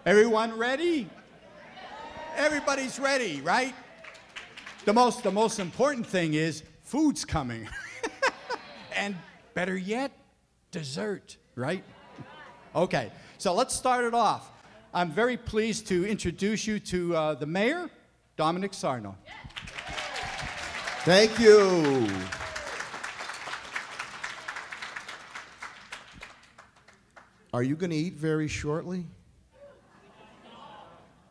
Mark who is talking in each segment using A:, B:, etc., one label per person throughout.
A: Everyone ready? Everybody's ready, right? The most important thing is food's coming. And better yet, dessert, right? Okay, so let's start it off. I'm very pleased to introduce you to the mayor, Domenic Sarno.
B: Thank you. Are you going to eat very shortly?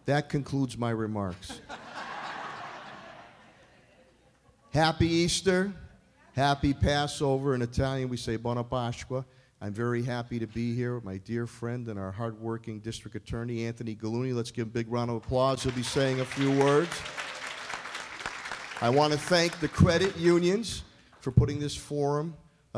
B: That concludes my remarks. Happy Easter. Happy Passover. In Italian, we say Buona Pasqua. I'm very happy to be here with my dear friend and our hardworking district attorney, Anthony Gulluni. Let's give him a big round of applause. He'll be saying a few words. I want to thank the credit unions for putting this forum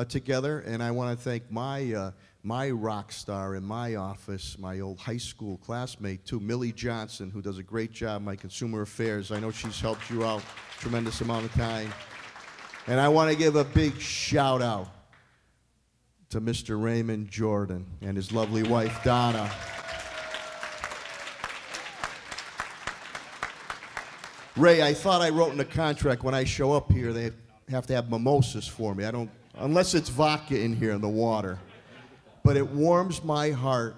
B: together, and I want to thank my rock star in my office, my old high school classmate, too, Millie Johnson, who does a great job in my consumer affairs. I know she's helped you out a tremendous amount of time. And I want to give a big shout out to Mr. Raymond Jordan and his lovely wife, Donna. Ray, I thought I wrote in the contract when I show up here they have to have mimosas for me. I don't, unless it's vodka in here in the water. But it warms my heart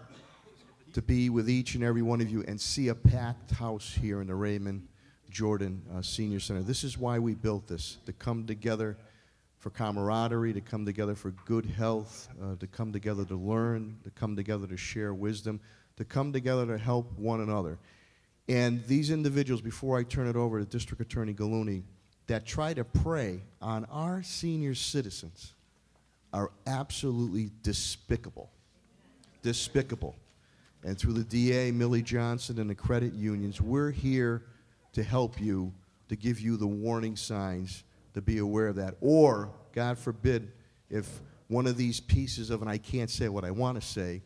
B: to be with each and every one of you and see a packed house here in the Raymond Jordan Senior Center. This is why we built this, to come together for camaraderie, to come together for good health, to come together to learn, to come together to share wisdom, to come together to help one another. And these individuals, before I turn it over to District Attorney Gulluni, that try to prey on our senior citizens are absolutely despicable. Despicable. And through the DA, Millie Johnson, and the credit unions, we're here to help you, to give you the warning signs, to be aware of that. Or, God forbid, if one of these pieces of, and I can't say what I want to say,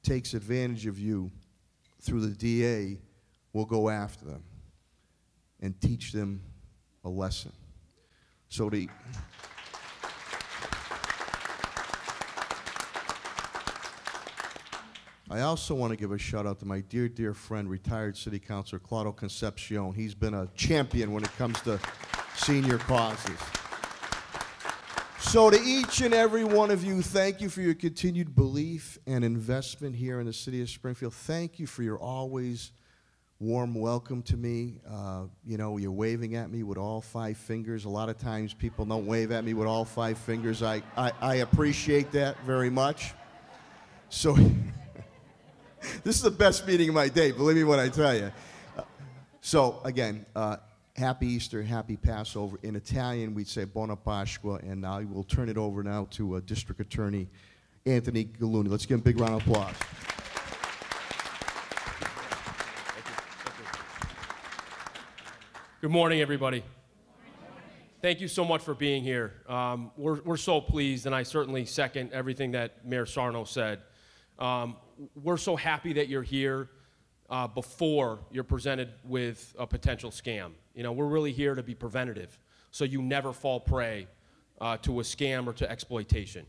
B: takes advantage of you through the DA, we'll go after them and teach them a lesson. So I also want to give a shout out to my dear, dear friend, retired city councilor Claudio Concepcion. He's been a champion when it comes to senior causes. So to each and every one of you, thank you for your continued belief and investment here in the city of Springfield. Thank you for your always warm welcome to me. You know, you're waving at me with all 5 fingers. A lot of times people don't wave at me with all 5 fingers. I appreciate that very much. So this is the best meeting of my day, believe me when I tell you. So again, happy Easter, happy Passover. In Italian, we'd say Buona Pasqua, and I will turn it over now to District Attorney Anthony Gulluni. Let's give him a big round of applause.
C: Good morning, everybody. Thank you so much for being here. We're so pleased, and I certainly second everything that Mayor Sarno said. We're so happy that you're here before you're presented with a potential scam. You know, we're really here to be preventative, so you never fall prey to a scam or to exploitation.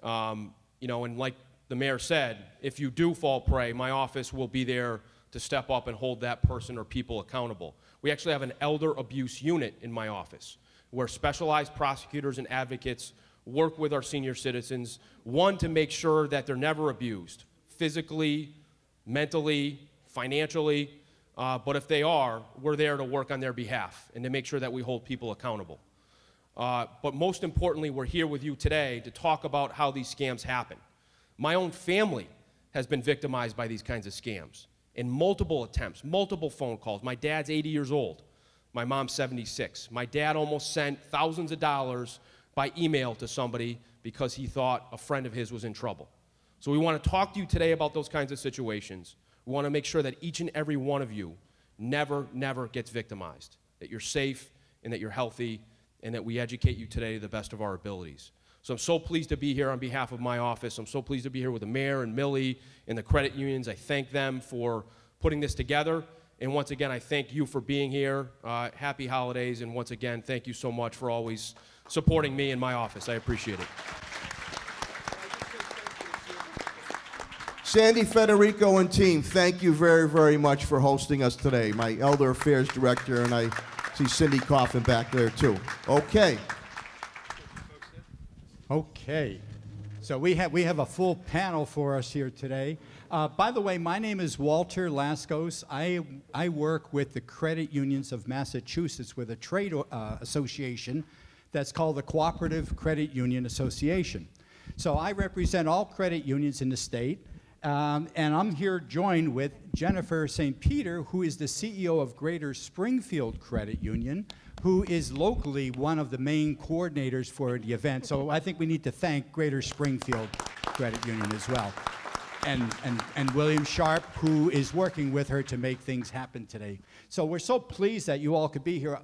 C: You know, and like the mayor said, if you do fall prey, my office will be there to step up and hold that person or people accountable. We actually have an elder abuse unit in my office where specialized prosecutors and advocates work with our senior citizens, one, to make sure that they're never abused, physically, mentally, financially, but if they are, we're there to work on their behalf and to make sure that we hold people accountable. But most importantly, we're here with you today to talk about how these scams happen. My own family has been victimized by these kinds of scams in multiple attempts, multiple phone calls. My dad's 80 years old. My mom's 76. My dad almost sent thousands of dollars by email to somebody because he thought a friend of his was in trouble. So we want to talk to you today about those kinds of situations. We want to make sure that each and every one of you never gets victimized, that you're safe and that you're healthy, and that we educate you today to the best of our abilities. So I'm so pleased to be here on behalf of my office. I'm so pleased to be here with the mayor and Millie and the credit unions. I thank them for putting this together. And once again, I thank you for being here. Happy holidays. And once again, thank you so much for always supporting me in my office. I appreciate it.
B: Sandy, Federico, and team, thank you very, very much for hosting us today. My Elder Affairs Director, and I see Cindy Coffin back there, too. Okay.
A: Okay. So we have a full panel for us here today. By the way, my name is Walter Laskos. I work with the Credit Unions of Massachusetts with a trade association that's called the Cooperative Credit Union Association. So I represent all credit unions in the state, and I'm here joined with Jennifer St. Peter, who is the CEO of Great Springfield Credit Union, who is locally one of the main coordinators for the event. So I think we need to thank Great Springfield Credit Union as well. And William Sharp, who is working with her to make things happen today. So we're so pleased that you all could be here.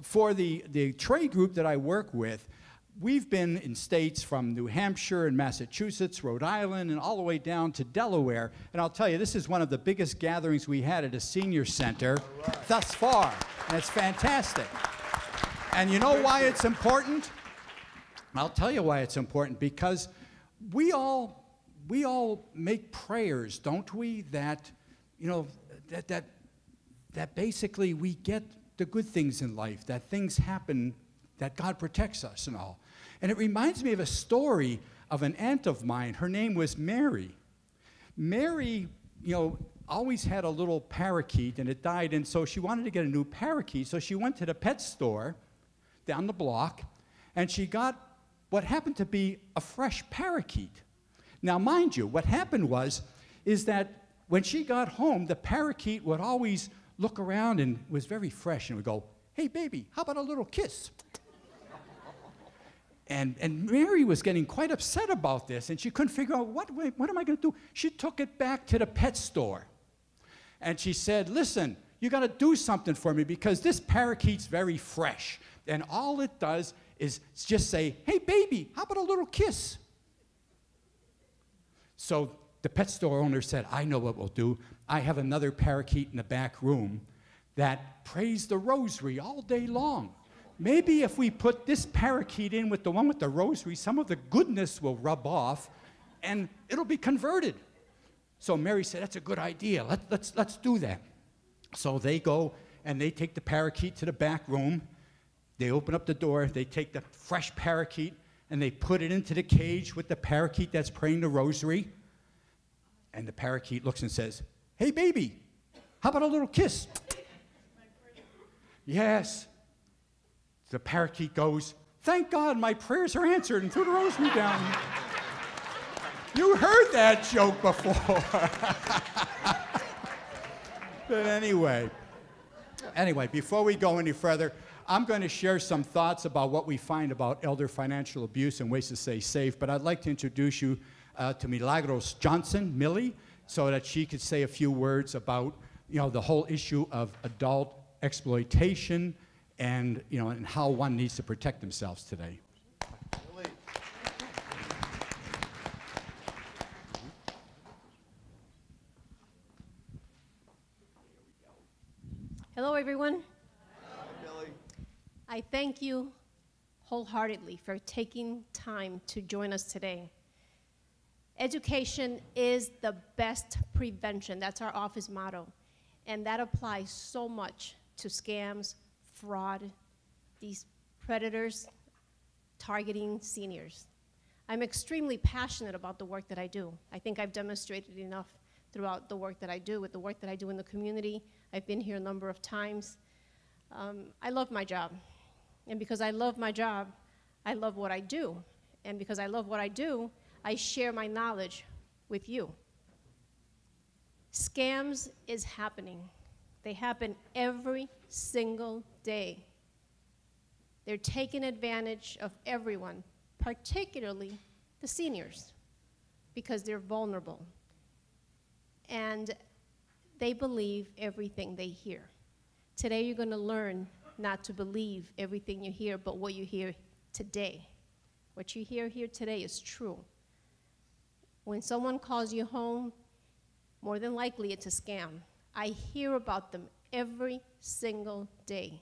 A: For the trade group that I work with, we've been in states from New Hampshire and Massachusetts, Rhode Island, and all the way down to Delaware. And I'll tell you, this is one of the biggest gatherings we had at a senior center thus far. And it's fantastic. And you know why it's important? I'll tell you why it's important. Because we all make prayers, don't we? That, you know, that basically we get the good things in life, that things happen, that God protects us and all. And it reminds me of a story of an aunt of mine. Her name was Mary. Mary, you know, always had a little parakeet, and it died, and so she wanted to get a new parakeet, so she went to the pet store down the block, and she got what happened to be a fresh parakeet. Now, mind you, what happened is that when she got home, the parakeet would always look around and was very fresh and would go, "Hey, baby, how about a little kiss?" And Mary was getting quite upset about this, and she couldn't figure out, what am I going to do? She took it back to the pet store, and she said, "Listen, you got to do something for me because this parakeet's very fresh, and all it does is just say, 'Hey, baby, how about a little kiss?'" So the pet store owner said, "I know what we'll do. I have another parakeet in the back room that prays the rosary all day long. Maybe if we put this parakeet in with the one with the rosary, some of the goodness will rub off, and it'll be converted." So Mary said, "That's a good idea. Let's do that." So they go, and they take the parakeet to the back room. They open up the door. They take the fresh parakeet, and they put it into the cage with the parakeet that's praying the rosary. And the parakeet looks and says, "Hey, baby, how about a little kiss?" Yes. The parakeet goes, "Thank God my prayers are answered," and threw the rosary down. You heard that joke before. But anyway, before we go any further, I'm going to share some thoughts about what we find about elder financial abuse and ways to stay safe, but I'd like to introduce you to Milagros Johnson, Millie, so that she could say a few words about, you know, the whole issue of adult exploitation and, you know, and how one needs to protect themselves today.
D: Hello, everyone. Hello, Billy. I thank you wholeheartedly for taking time to join us today. Education is the best prevention. That's our office motto. And that applies so much to scams, fraud, these predators targeting seniors. I'm extremely passionate about the work that I do. I think I've demonstrated enough throughout the work that I do, with the work that I do in the community. I've been here a number of times. I love my job. And because I love my job, I love what I do. And because I love what I do, I share my knowledge with you. Scams is happening. They happen every single day. They're taking advantage of everyone, particularly the seniors, because they're vulnerable. And they believe everything they hear. Today you're going to learn not to believe everything you hear, but what you hear today. What you hear here today is true. When someone calls you home, more than likely it's a scam. I hear about them every single day.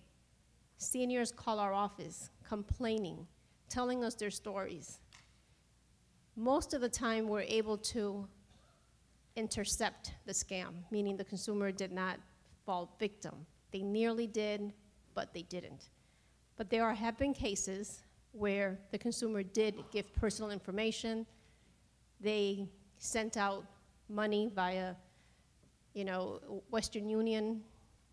D: Seniors call our office complaining, telling us their stories. Most of the time we're able to intercept the scam, meaning the consumer did not fall victim. They nearly did, but they didn't. But there have been cases where the consumer did give personal information. They sent out money via, Western Union.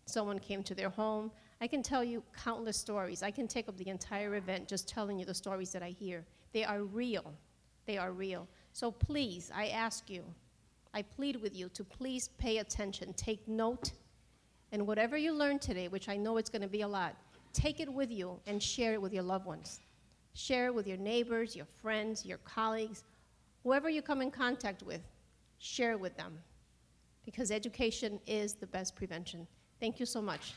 D: Someone came to their home. I can tell you countless stories. I can take up the entire event just telling you the stories that I hear. They are real. They are real. So please, I ask you, I plead with you to please pay attention, take note, and whatever you learn today, which I know it's going to be a lot, take it with you and share it with your loved ones. Share it with your neighbors, your friends, your colleagues, whoever you come in contact with, share it with them, because education is the best prevention. Thank you so much.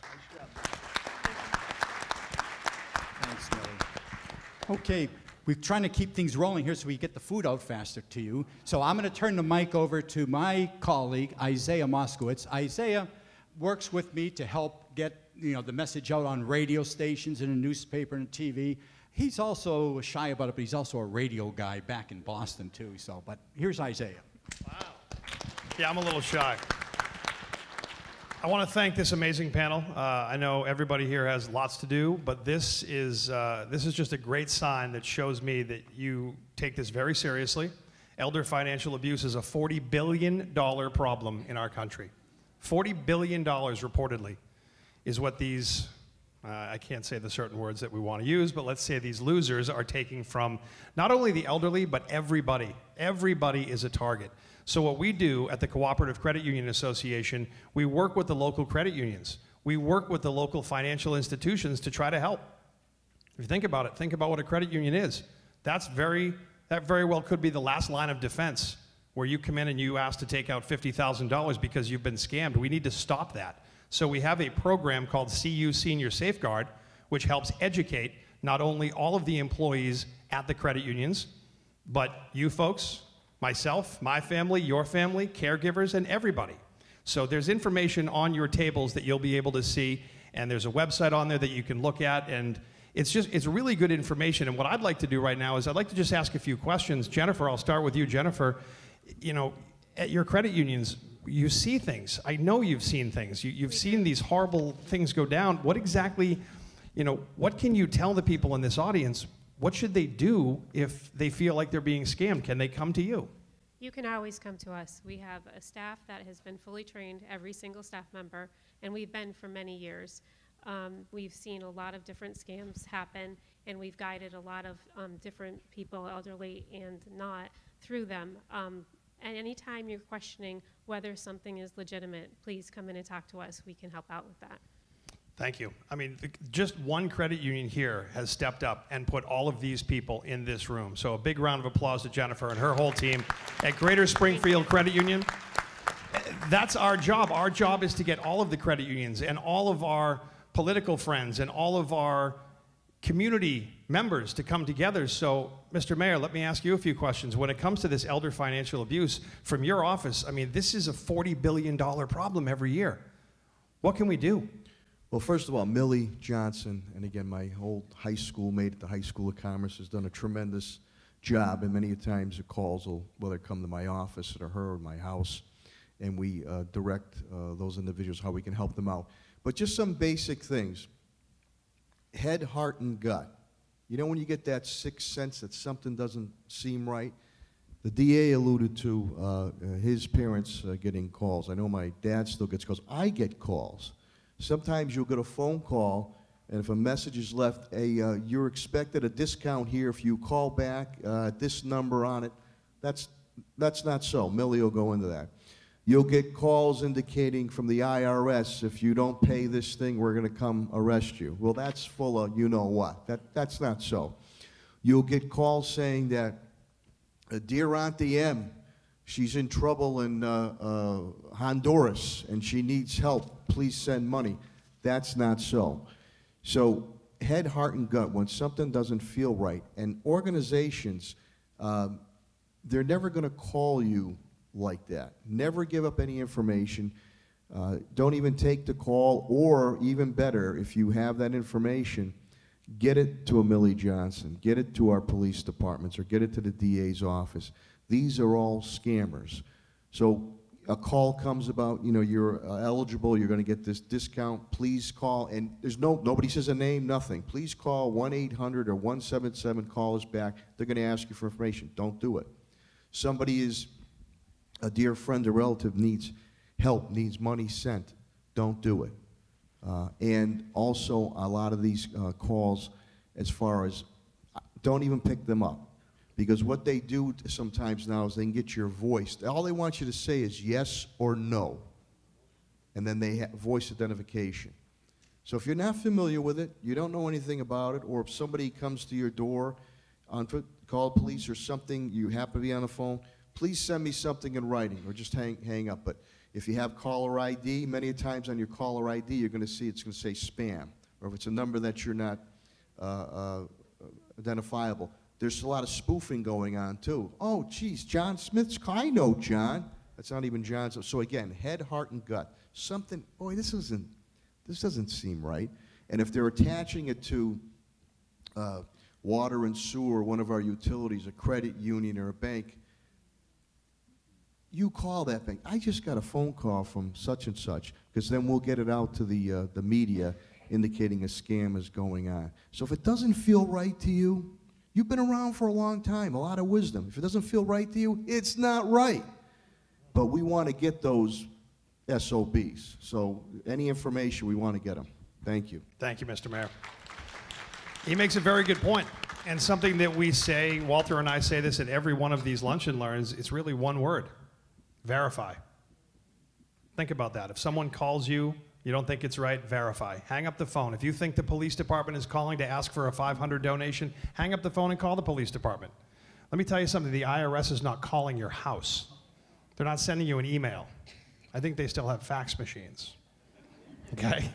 A: Thanks, Millie. Okay, we're trying to keep things rolling here so we get the food out faster to you. So I'm going to turn the mic over to my colleague, Isaiah Moskowitz. Isaiah works with me to help get the message out on radio stations and a newspaper and TV. He's also shy about it, but he's also a radio guy back in Boston too. So, but here's Isaiah.
E: Wow. Yeah, I'm a little shy. I want to thank this amazing panel. I know everybody here has lots to do, but this is just a great sign that shows me that you take this very seriously. Elder financial abuse is a $40 billion problem in our country. $40 billion reportedly is what these, I can't say the certain words that we want to use, but let's say these losers are taking from not only the elderly, but everybody. Everybody is a target. So what we do at the Cooperative Credit Union Association, we work with the local credit unions. We work with the local financial institutions to try to help. If you think about it, think about what a credit union is. That very well could be the last line of defense, where you come in and you ask to take out $50,000 because you've been scammed. We need to stop that. So we have a program called CU Senior Safeguard, which helps educate not only all of the employees at the credit unions, but you folks, myself, my family, your family, caregivers, and everybody. So there's information on your tables that you'll be able to see, and there's a website on there that you can look at, and it's really good information. And what I'd like to do right now is I'd like to just ask a few questions. Jennifer, I'll start with you. Jennifer, at your credit unions, you see things. I know you've seen things. You've seen these horrible things go down. What exactly, what can you tell the people in this audience? What should they do if they feel like they're being scammed? Can they come to you?
F: You can always come to us. We have a staff that has been fully trained, every single staff member, and we've been for many years. We've seen a lot of different scams happen, and we've guided a lot of different people, elderly and not, through them. And anytime you're questioning whether something is legitimate, please come in and talk to us. We can help out with that.
E: Thank you. I mean, just one credit union here has stepped up and put all of these people in this room. So a big round of applause to Jennifer and her whole team at Greater Springfield Credit Union. That's our job. Our job is to get all of the credit unions and all of our political friends and all of our community members to come together. So, Mr. Mayor, let me ask you a few questions. When it comes to this elder financial abuse, from your office, I mean, this is a $40 billion problem every year. What can we do?
B: Well, first of all, Millie Johnson, and again, my old high school mate at the High School of Commerce, has done a tremendous job, and many times the calls will whether come to my office or her or my house, and we direct those individuals how we can help them out. But just some basic things. Head, heart, and gut. You know when you get that sixth sense that something doesn't seem right? The DA alluded to his parents getting calls. I know my dad still gets calls. I get calls. Sometimes you'll get a phone call, and if a message is left, you're expected a discount here if you call back this number on it. That's not so. Millie will go into that. You'll get calls indicating from the IRS, if you don't pay this thing, we're going to come arrest you. Well, that's full of you-know-what. That's not so. You'll get calls saying that, Dear Auntie M, she's in trouble in Honduras, and she needs help. Please send money. That's not so. So head, heart, and gut, when something doesn't feel right, and organizations, they're never going to call you like that. Never give up any information. Don't even take the call, or even better, if you have that information, get it to a Millie Johnson, get it to our police departments, or get it to the DA's office. These are all scammers. So a call comes about, you know, you're eligible, you're going to get this discount, please call, and there's nobody says a name, nothing. Please call 1-800 or 177, call us back. They're going to ask you for information. Don't do it. Somebody is, a dear friend or relative needs help, needs money sent. Don't do it. And also, a lot of these calls, as far as, don't even pick them up. Because what they do sometimes now is they can get your voice. All they want you to say is yes or no. And then they have voice identification. So if you're not familiar with it, you don't know anything about it, or if somebody comes to your door, call police or something, you happen to be on the phone, please send me something in writing, or just hang up. But if you have caller ID, many times on your caller ID, you're going to see it's going to say spam. Or if it's a number that you're not identifiable. There's a lot of spoofing going on, too. Oh, geez, John Smith's car. I know John. That's not even John's. So again, head, heart, and gut. Something, boy, this doesn't seem right. And if they're attaching it to water and sewer, one of our utilities, a credit union or a bank, you call that bank. I just got a phone call from such and such, because then we'll get it out to the media indicating a scam is going on. So if it doesn't feel right to you, you've been around for a long time, a lot of wisdom. If it doesn't feel right to you, it's not right. But we want to get those SOBs. So any information, we want to get them. Thank you.
E: Thank you, Mr. Mayor. He makes a very good point. And something that we say, Walter and I say this at every one of these lunch and learns, it's really one word: verify. Think about that. If someone calls you, you don't think it's right, verify. Hang up the phone. If you think the police department is calling to ask for a $500 donation, hang up the phone and call the police department. Let me tell you something. The IRS is not calling your house. They're not sending you an email. I think they still have fax machines. Okay?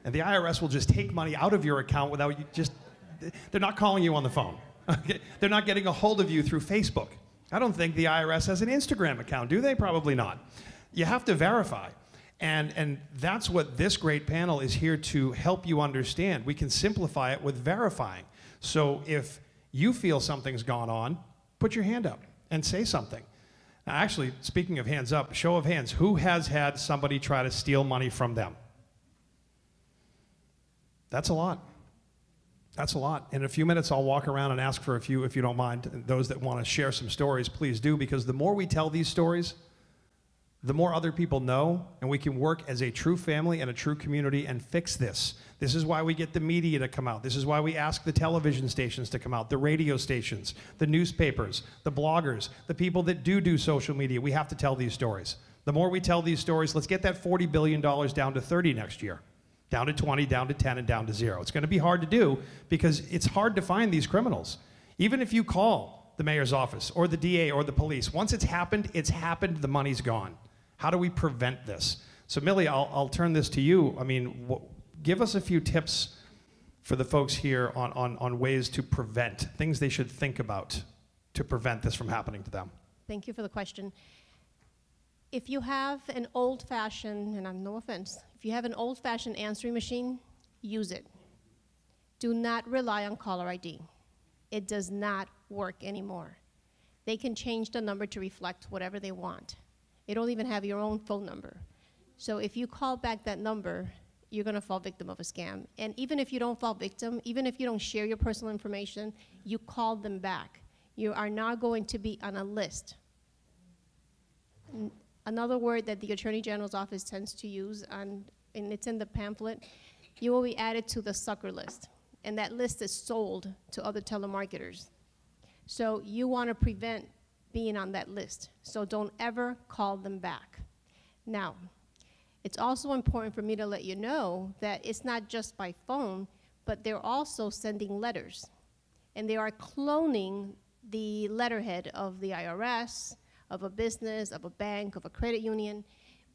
E: And the IRS will just take money out of your account without you they're not calling you on the phone. Okay? They're not getting a hold of you through Facebook. I don't think the IRS has an Instagram account, do they? Probably not. You have to verify. And that's what this great panel is here to help you understand. We can simplify it with verifying. So if you feel something's gone on, put your hand up and say something. Now, actually, speaking of hands up, show of hands, who has had somebody try to steal money from them? That's a lot. That's a lot. In a few minutes, I'll walk around and ask for a few, if you don't mind. Those that want to share some stories, please do, because the more we tell these stories, the more other people know, and we can work as a true family and a true community and fix this. This is why we get the media to come out. This is why we ask the television stations to come out, the radio stations, the newspapers, the bloggers, the people that do social media. We have to tell these stories. The more we tell these stories, let's get that $40 billion down to 30 next year, down to 20, down to 10, and down to 0. It's going to be hard to do because it's hard to find these criminals. Even if you call the mayor's office or the DA or the police, once it's happened, the money's gone. How do we prevent this? So Millie, I'll turn this to you. I mean, give us a few tips for the folks here on ways to prevent, things they should think about to prevent this from happening to them.
D: Thank you for the question. If you have an old-fashioned, and I'm no offense, if you have an old-fashioned answering machine, use it. Do not rely on caller ID. It does not work anymore. They can change the number to reflect whatever they want. They don't even have your own phone number. So if you call back that number, you're going to fall victim of a scam. And even if you don't fall victim, even if you don't share your personal information, you call them back. You are now going to be on a list. Another word that the Attorney General's office tends to use, and it's in the pamphlet, you will be added to the sucker list. And that list is sold to other telemarketers. So you want to prevent being on that list. So don't ever call them back. Now, it's also important for me to let you know that it's not just by phone, but they're also sending letters. And they are cloning the letterhead of the IRS, of a business, of a bank, of a credit union,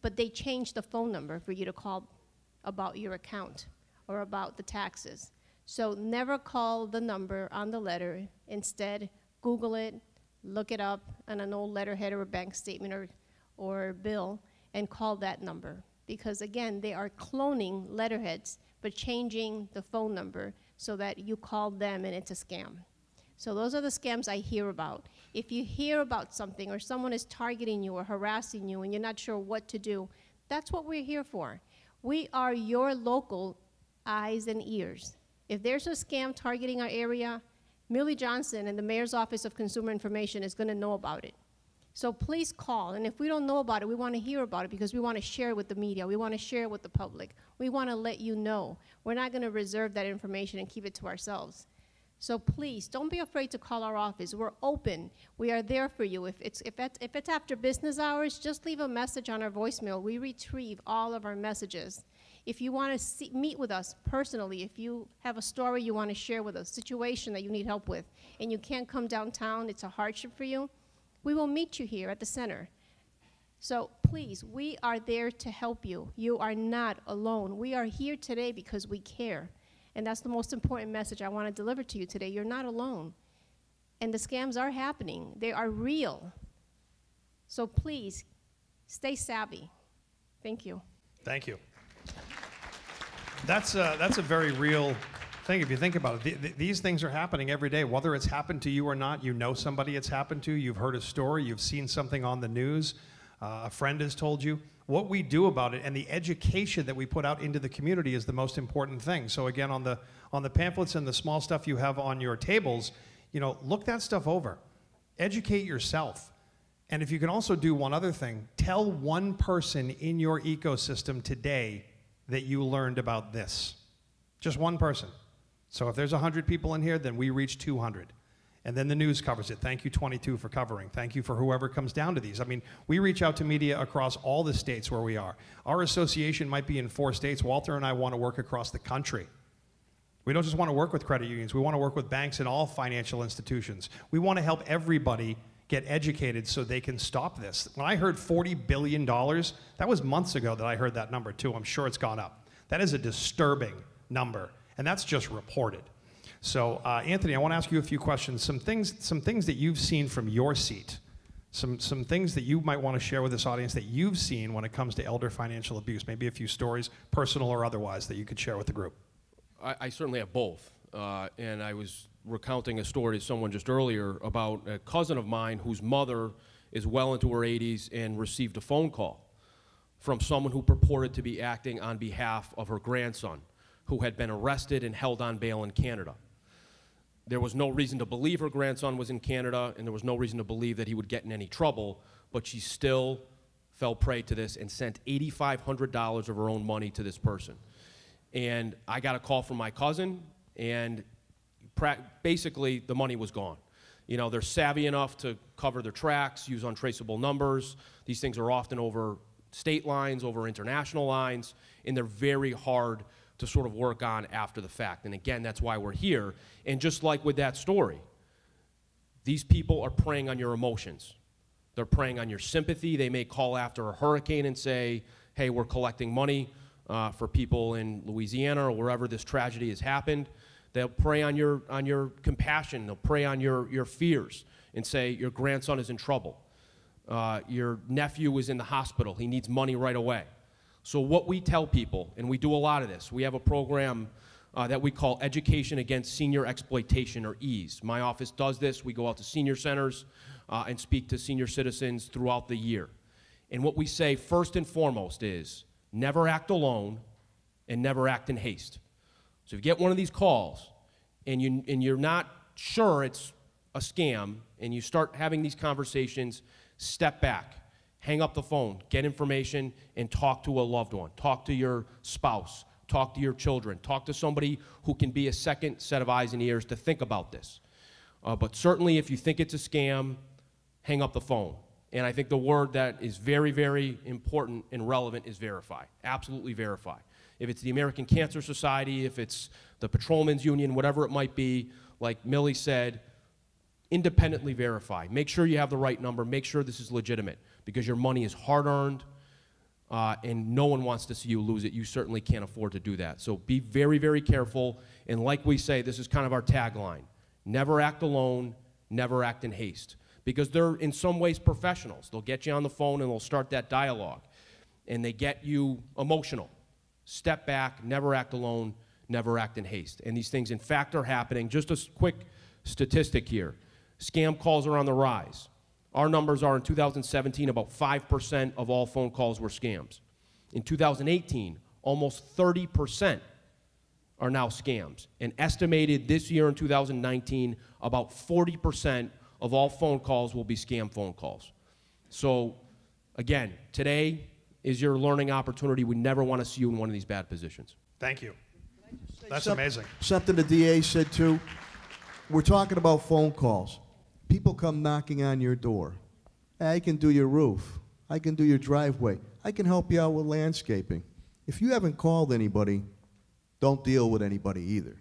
D: but they change the phone number for you to call about your account or about the taxes. So never call the number on the letter. Instead, Google it, look it up on an old letterhead or a bank statement or bill and call that number. Because again, they are cloning letterheads, but changing the phone number so that you call them and it's a scam. So those are the scams I hear about. If you hear about something or someone is targeting you or harassing you and you're not sure what to do, that's what we're here for. We are your local eyes and ears. If there's a scam targeting our area, Millie Johnson and the Mayor's Office of Consumer Information is going to know about it. So please call, and if we don't know about it, we want to hear about it because we want to share it with the media. We want to share it with the public. We want to let you know. We're not going to reserve that information and keep it to ourselves. So please, don't be afraid to call our office. We're open. We are there for you. If it's after business hours, just leave a message on our voicemail. We retrieve all of our messages. If you want to meet with us personally, if you have a story you want to share with us, situation that you need help with, and you can't come downtown, it's a hardship for you, we will meet you here at the center. So please, we are there to help you. You are not alone. We are here today because we care. And that's the most important message I want to deliver to you today. You're not alone. And the scams are happening. They are real. So please, stay savvy. Thank you.
E: Thank you. That's a very real thing if you think about it. These things are happening every day. Whether it's happened to you or not, you know somebody it's happened to, you've heard a story, you've seen something on the news, a friend has told you. What we do about it and the education that we put out into the community is the most important thing. So again, on the pamphlets and the small stuff you have on your tables, you know, look that stuff over. Educate yourself. And if you can also do one other thing, tell one person in your ecosystem today that you learned about this. Just one person. So if there's 100 people in here, then we reach 200. And then the news covers it. Thank you, 22, for covering. Thank you for whoever comes down to these. I mean, we reach out to media across all the states where we are. Our association might be in 4 states. Walter and I want to work across the country. We don't just want to work with credit unions. We want to work with banks and all financial institutions. We want to help everybody get educated so they can stop this. When I heard $40 billion, that was months ago that I heard that number too. I'm sure it's gone up. That is a disturbing number, and that's just reported. So, Anthony, I want to ask you a few questions. Some things that you've seen from your seat, some things that you might want to share with this audience that you've seen when it comes to elder financial abuse. Maybe a few stories, personal or otherwise, that you could share with the group.
C: I certainly have both. And I was recounting a story to someone just earlier about a cousin of mine whose mother is well into her 80s and received a phone call from someone who purported to be acting on behalf of her grandson, who had been arrested and held on bail in Canada. There was no reason to believe her grandson was in Canada, and there was no reason to believe that he would get in any trouble, but she still fell prey to this and sent $8,500 of her own money to this person. And I got a call from my cousin, and basically the money was gone. You know, they're savvy enough to cover their tracks, use untraceable numbers. These things are often over state lines, over international lines, and they're very hard to sort of work on after the fact. And again, that's why we're here. And just like with that story, these people are preying on your emotions. They're preying on your sympathy. They may call after a hurricane and say, hey, we're collecting money for people in Louisiana or wherever this tragedy has happened. They'll prey on your compassion. They'll prey on your fears and say your grandson is in trouble. Your nephew is in the hospital. He needs money right away. So what we tell people, and we do a lot of this, we have a program that we call Education Against Senior Exploitation, or EASE. My office does this. We go out to senior centers and speak to senior citizens throughout the year. And what we say first and foremost is never act alone and never act in haste. So if you get one of these calls and you're not sure it's a scam and you start having these conversations, step back. Hang up the phone, get information, and talk to a loved one. Talk to your spouse, talk to your children, talk to somebody who can be a second set of eyes and ears to think about this. But certainly if you think it's a scam, hang up the phone. And I think the word that is very, very important and relevant is verify. Absolutely verify. If it's the American Cancer Society, if it's the Patrolmen's Union, whatever it might be, like Millie said, independently verify. Make sure you have the right number. Make sure this is legitimate, because your money is hard-earned, and no one wants to see you lose it. You certainly can't afford to do that. So be very, very careful. And like we say, this is kind of our tagline. Never act alone, never act in haste. Because they're, in some ways, professionals. They'll get you on the phone, and they'll start that dialogue. And they get you emotional. Step back, never act alone, never act in haste. And these things, in fact, are happening. Just a quick statistic here. Scam calls are on the rise. Our numbers are in 2017, about 5% of all phone calls were scams. In 2018, almost 30% are now scams. And estimated this year in 2019, about 40% of all phone calls will be scam phone calls. So, again, today is your learning opportunity. We never want to see you in one of these bad positions.
E: Thank you. That's amazing.
B: Something the DA said too. We're talking about phone calls. People come knocking on your door. Hey, I can do your roof. I can do your driveway. I can help you out with landscaping. If you haven't called anybody, don't deal with anybody either.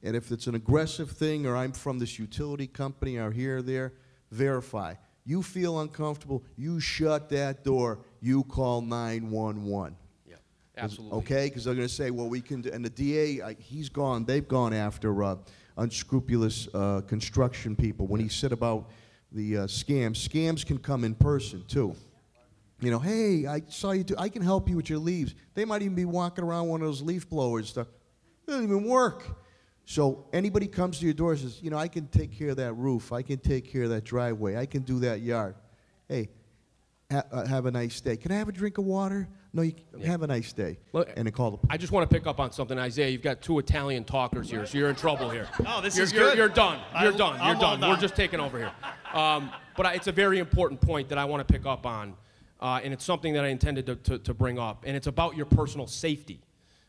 B: And if it's an aggressive thing, or I'm from this utility company, or here or there, verify. You feel uncomfortable, you shut that door, you call 911.
C: Yeah, absolutely.
B: Okay, because they're going to say, well, we can do, and the DA, he's gone, they've gone after unscrupulous construction people. When he said about the scams can come in person too. You know, hey, I saw you do, I can help you with your leaves. They might even be walking around one of those leaf blowers stuff. It doesn't even work. So anybody comes to your door and says, you know, I can take care of that roof. I can take care of that driveway. I can do that yard. Hey, have a nice day. Can I have a drink of water? No, you have a nice day.
C: Look,
B: and they call
C: I just want to pick up on something, Isaiah. You've got two Italian talkers here, so you're in trouble here.
E: No, this is good.
C: You're done. You're done.
E: I'm
C: You're done.
E: done.
C: We're just taking over here. But it's a very important point that I want to pick up on, and it's something that I intended to bring up, and it's about your personal safety,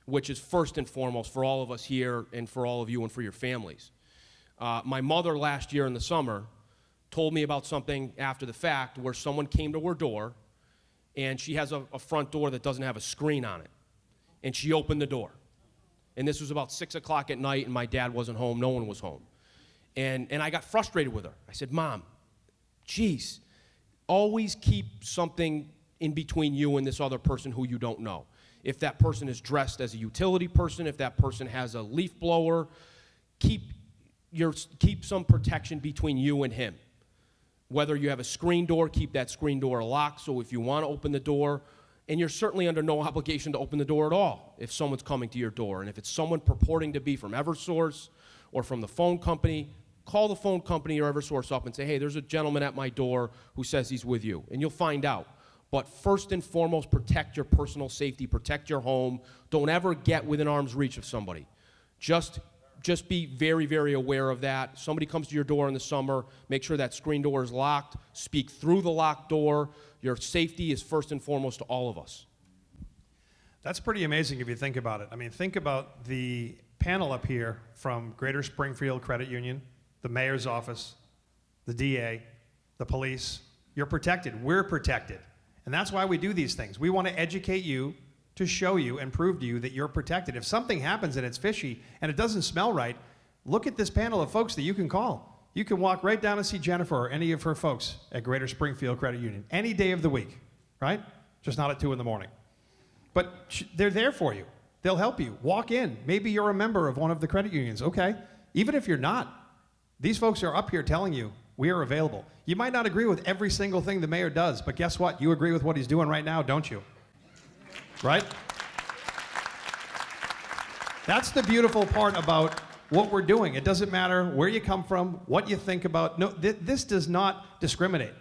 C: which is first and foremost for all of us here and for all of you and for your families. My mother last year in the summer told me about something after the fact where someone came to her door, and she has a front door that doesn't have a screen on it. And she opened the door. And this was about 6 o'clock at night, and my dad wasn't home, no one was home. And I got frustrated with her. I said, Mom, geez, always keep something in between you and this other person who you don't know. If that person is dressed as a utility person, if that person has a leaf blower, keep some protection between you and him. Whether you have a screen door, keep that screen door locked, so if you want to open the door, and you're certainly under no obligation to open the door at all if someone's coming to your door. And if it's someone purporting to be from Eversource or from the phone company, call the phone company or Eversource up and say, hey, there's a gentleman at my door who says he's with you, and you'll find out. But first and foremost, protect your personal safety, protect your home. Don't ever get within arm's reach of somebody. Just be very, very aware of that. Somebody comes to your door in the summer, make sure that screen door is locked. Speak through the locked door. Your safety is first and foremost to all of us.
E: That's pretty amazing if you think about it. I mean, think about the panel up here from Greater Springfield Credit Union, the mayor's office, the DA, the police. You're protected. We're protected. And that's why we do these things. We want to educate you, to show you and prove to you that you're protected. If something happens and it's fishy and it doesn't smell right, look at this panel of folks that you can call. You can walk right down and see Jennifer or any of her folks at Greater Springfield Credit Union any day of the week, right? Just not at 2 in the morning. But they're there for you. They'll help you. Walk in. Maybe you're a member of one of the credit unions. Okay. Even if you're not, these folks are up here telling you we are available. You might not agree with every single thing the mayor does, but guess what? You agree with what he's doing right now, don't you? Right? That's the beautiful part about what we're doing. It doesn't matter where you come from, what you think about. No, this does not discriminate.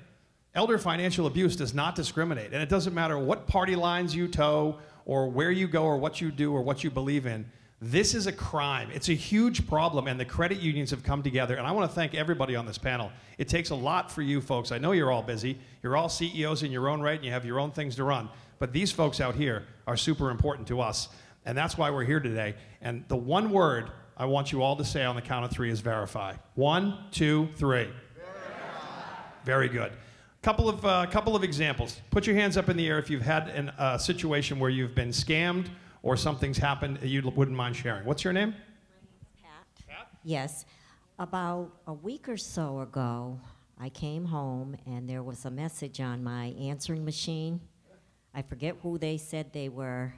E: Elder financial abuse does not discriminate. And it doesn't matter what party lines you toe or where you go or what you do or what you believe in. This is a crime. It's a huge problem, and the credit unions have come together. And I want to thank everybody on this panel. It takes a lot for you folks. I know you're all busy. You're all CEOs in your own right, and you have your own things to run. But these folks out here are super important to us. And that's why we're here today. And the one word I want you all to say on the count of 3 is verify. 1, 2, 3. Verify. Very good. Couple of examples. Put your hands up in the air if you've had a situation where you've been scammed or something's happened that you wouldn't mind sharing. What's your name?
G: My name's Pat. Yes. About a week or so ago, I came home and there was a message on my answering machine. I forget who they said they were.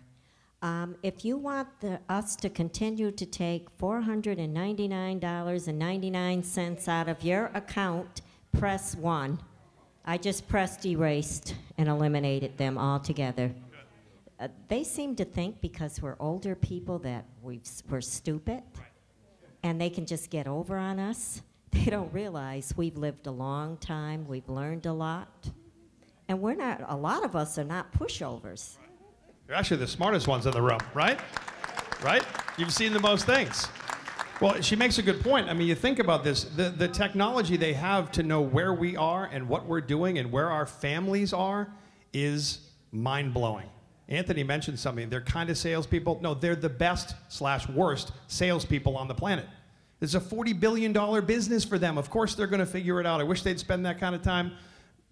G: If you want us to continue to take $499.99 out of your account, press 1. I just pressed erased and eliminated them altogether. They seem to think because we're older people that we're stupid and they can just get over on us. they don't realize we've lived a long time, we've learned a lot, and we're not, a lot of us are not pushovers.
E: You're actually the smartest ones in the room, right? Right? You've seen the most things. Well, she makes a good point. I mean, you think about this, the technology they have to know where we are and what we're doing and where our families are is mind-blowing. Anthony mentioned something. They're kind of salespeople. No, they're the best/worst salespeople on the planet. It's a $40 billion business for them. Of course they're going to figure it out. I wish they'd spend that kind of time,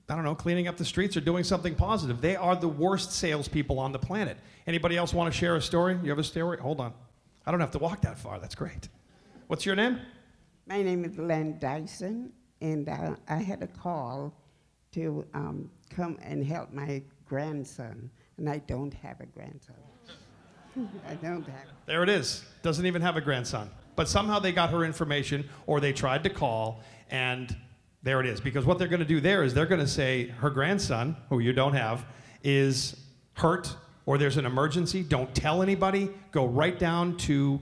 E: I don't know, cleaning up the streets or doing something positive. They are the worst salespeople on the planet. Anybody else want to share a story? You have a story? Hold on. I don't have to walk that far. That's great. What's your name?
H: My name is Len Dyson, and I had a call to come and help my grandson, and I don't have a grandson. I don't have.
E: There it is. Doesn't even have a grandson. But somehow they got her information, or they tried to call, and there it is. Because what they're going to do there is they're going to say her grandson, who you don't have, is hurt, or there's an emergency. Don't tell anybody. Go right down to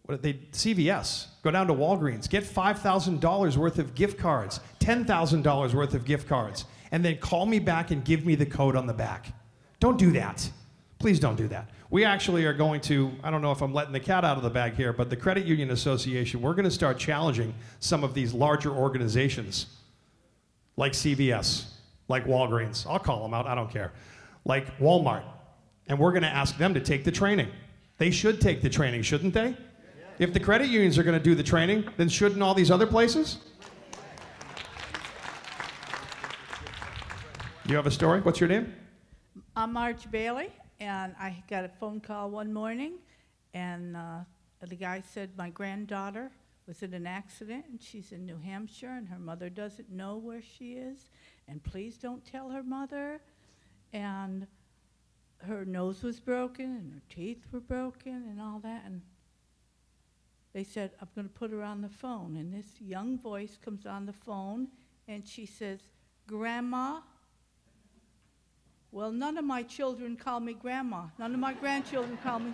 E: CVS. Go down to Walgreens. Get $5,000 worth of gift cards, $10,000 worth of gift cards, and then call me back and give me the code on the back. Don't do that. Please don't do that. We actually are going to, I don't know if I'm letting the cat out of the bag here, but the Credit Union Association, we're going to start challenging some of these larger organizations like CVS, like Walgreens. I'll call them out, I don't care. Like Walmart. And we're going to ask them to take the training. They should take the training, shouldn't they? If the credit unions are going to do the training, then shouldn't all these other places? You have a story? What's your name?
I: I'm Marge Bailey, and I got a phone call one morning, and the guy said my granddaughter was in an accident, and she's in New Hampshire, and her mother doesn't know where she is, and please don't tell her mother. And her nose was broken, and her teeth were broken, and all that, and they said, I'm going to put her on the phone. And this young voice comes on the phone, and she says, Grandma? Well, none of my children call me Grandma. None of my grandchildren call me.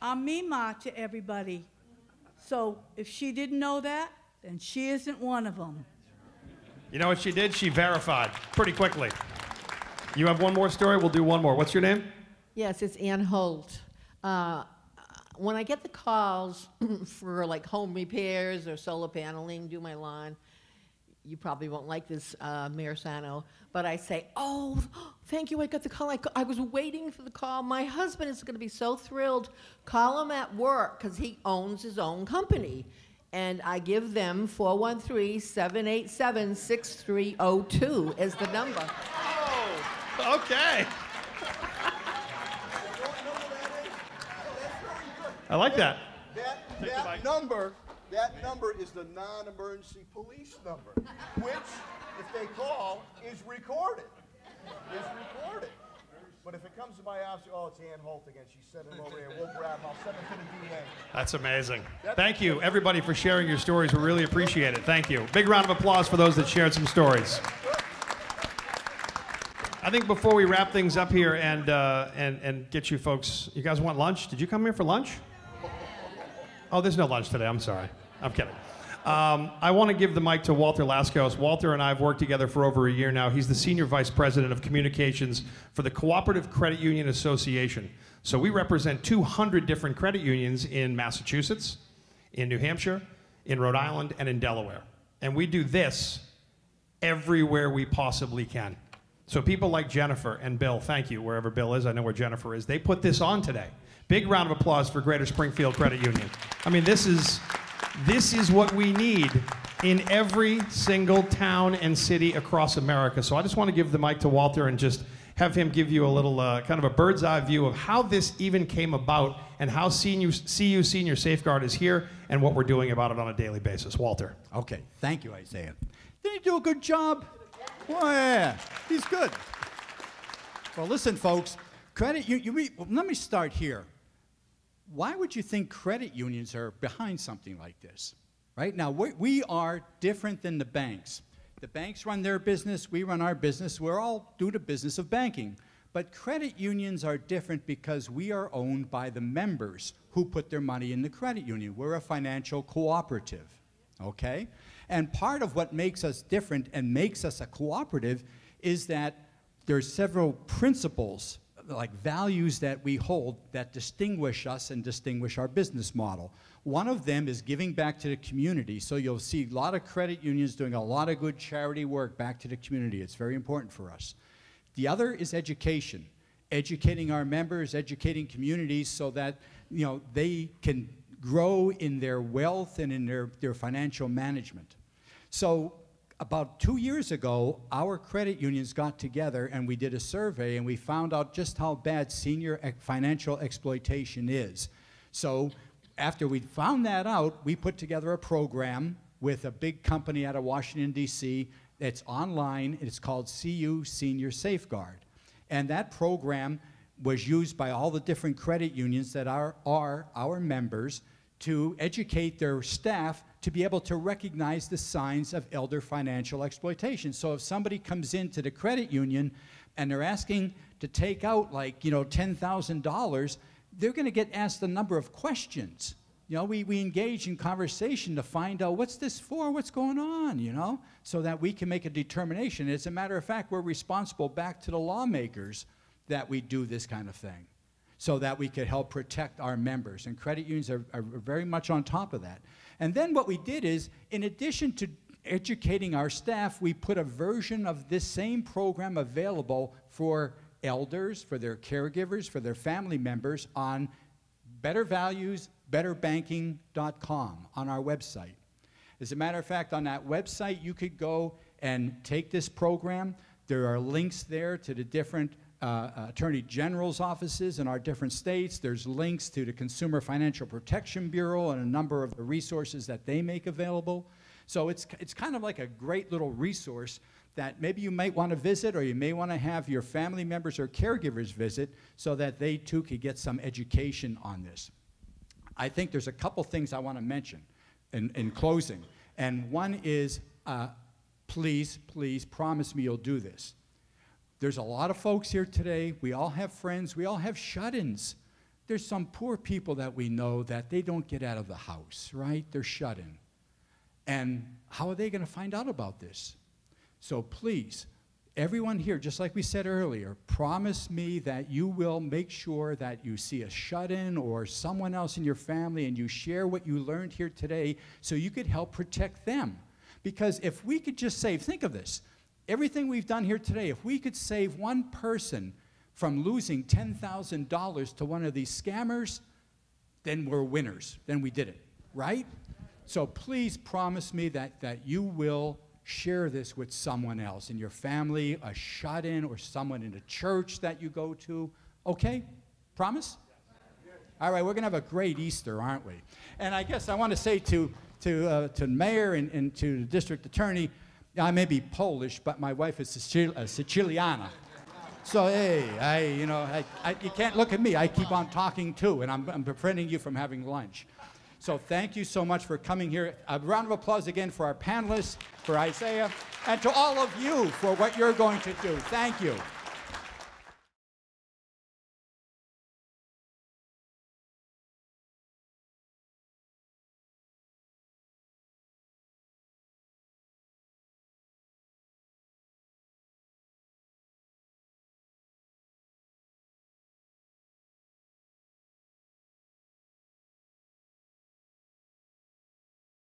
I: I'm Mima to everybody. So if she didn't know that, then she isn't one of them.
E: You know what she did? She verified pretty quickly. You have one more story? We'll do one more. What's your name?
J: Yes, it's Ann Holt. When I get the calls for like home repairs or solar paneling, do my lawn, you probably won't like this, Mayor Sarno, but I say, oh, thank you, I got the call. I was waiting for the call. My husband is going to be so thrilled. Call him at work because he owns his own company. And I give them 413-787-6302 as the number.
E: Oh, okay. I like that.
B: That number is the non-emergency police number, which, if they call, is recorded. But if it comes to my office, oh, it's Ann Holt again. She's sending him over here. We'll grab him. I'll send him to the DA.
E: That's amazing. Thank you, everybody, for sharing your stories. We really appreciate it. Thank you. Big round of applause for those that shared some stories. I think before we wrap things up here and get you folks, you guys want lunch? Did you come here for lunch? Oh, there's no lunch today. I'm sorry. I'm kidding. I want to give the mic to Walter Laskos. Walter and I have worked together for over a year now. He's the Senior Vice President of Communications for the Cooperative Credit Union Association. So we represent 200 different credit unions in Massachusetts, in New Hampshire, in Rhode Island, and in Delaware. And we do this everywhere we possibly can. So people like Jennifer and Bill, thank you, wherever Bill is. I know where Jennifer is. They put this on today. Big round of applause for Greater Springfield Credit Union. I mean, this is what we need in every single town and city across America. So I just want to give the mic to Walter and just have him give you a little kind of a bird's eye view of how this even came about and how CU Senior Safeguard is here and what we're doing about it on a daily basis. Walter.
A: Okay, thank you, Isaiah. Did he do a good job? Oh, yeah, he's good. Well, listen, folks, let me start here. Why would you think credit unions are behind something like this? Right now, we are different than the banks. The banks run their business, we run our business. We're all do the business of banking. But credit unions are different because we are owned by the members who put their money in the credit union. We're a financial cooperative, okay? And part of what makes us different and makes us a cooperative is that there's several principles, like values that we hold that distinguish us and distinguish our business model. One of them is giving back to the community. So you'll see a lot of credit unions doing a lot of good charity work back to the community. It's very important for us. The other is education. Educating our members, educating communities so that they can grow in their wealth and in their financial management. So about 2 years ago, our credit unions got together and we did a survey and we found out just how bad senior financial exploitation is. So after we found that out, we put together a program with a big company out of Washington, D.C. It's online. It's called CU Senior Safeguard. And that program was used by all the different credit unions that are our members to educate their staff to be able to recognize the signs of elder financial exploitation. So if somebody comes into the credit union and they're asking to take out like, $10,000, they're going to get asked a number of questions. We engage in conversation to find out what's this for, what's going on, so that we can make a determination. As a matter of fact, we're responsible back to the lawmakers that we do this kind of thing so that we could help protect our members. And credit unions are very much on top of that. And then what we did is, in addition to educating our staff, we put a version of this same program available for elders, for their caregivers, for their family members on bettervalues.betterbanking.com on our website. As a matter of fact, on that website, you could go and take this program. There are links there to the different Attorney General's offices in our different states. There's links to the Consumer Financial Protection Bureau and a number of the resources that they make available. So it's kind of like a great little resource that maybe you might want to visit, or you may want to have your family members or caregivers visit so that they too could get some education on this. I think there's a couple things I want to mention in closing. And one is, please promise me you'll do this. There's a lot of folks here today. We all have friends. We all have shut-ins. There's some poor people that we know that they don't get out of the house, right? They're shut in. And how are they going to find out about this? So please, everyone here, just like we said earlier, promise me that you will make sure that you see a shut-in or someone else in your family and you share what you learned here today so you could help protect them. Because if we could just save, think of this, everything we've done here today, if we could save one person from losing $10,000 to one of these scammers, then we're winners. Then we did it, right? So please promise me that you will share this with someone else in your family, a shut-in, or someone in a church that you go to. Okay? Promise? All right, we're going to have a great Easter, aren't we? And I guess I want to say to the mayor and to the district attorney, I may be Polish, but my wife is Siciliana. So, hey, you can't look at me. I keep on talking too, and I'm preventing you from having lunch. So thank you so much for coming here. A round of applause again for our panelists, for Isaiah, and to all of you for what you're going to do. Thank you.